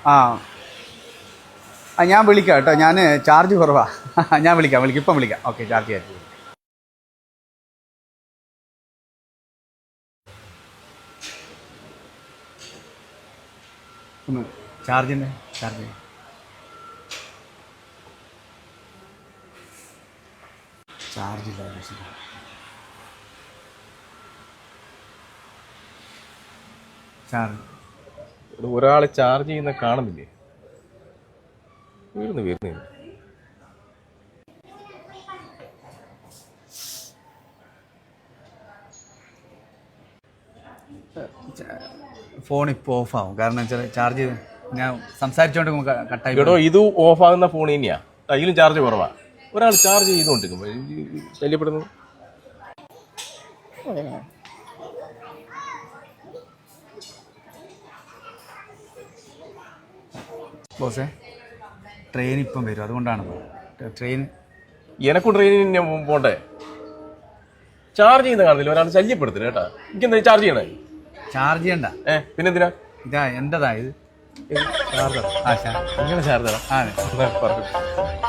ആ ആ ഞാൻ വിളിക്കാം കേട്ടോ, ഞാൻ ചാർജ് കുറവാ. ഞാൻ വിളിക്കാം ഇപ്പം വിളിക്കാം. ഓക്കെ, ചാർജ് ചെയ്യാം. ഒന്ന് ചാർജില്ല. ഒരാൾ ചാർജ് ചെയ്യുന്ന കാണുന്നില്ലേ? വരുന്നു. ഫോൺ ഇപ്പോൾ ഓഫാവും, കാരണം വെച്ചാൽ ചാർജ് ഞാൻ സംസാരിച്ചോണ്ട് കട്ടായി. എടോ, ഇത് ഓഫാകുന്ന ഫോൺ തന്നെയാ, കയ്യിലും ചാർജ് കുറവാ. ഒരാൾ ചാർജ് ചെയ്തുകൊണ്ടിരിക്കുമ്പോൾ ശല്യപ്പെടുന്നു. ബോസേ, ട്രെയിൻ ഇപ്പം വരും, അതുകൊണ്ടാണ്. ട്രെയിൻ എനക്കും ട്രെയിനിന് പോണ്ടേ? ചാർജ് ചെയ്യുന്ന കാണുന്നില്ല, ഒരാൾ ശല്യപ്പെടുത്തില്ല കേട്ടാ. എനിക്കെന്താ ചാർജ് ചെയ്യണേ? ചാർജ് ചെയ്യണ്ട. പിന്നെന്തിനാ? ഇതാ എന്റേതാ ഇത്. ചാർജർ. അങ്ങനെ ചാർജറാ. പറഞ്ഞു.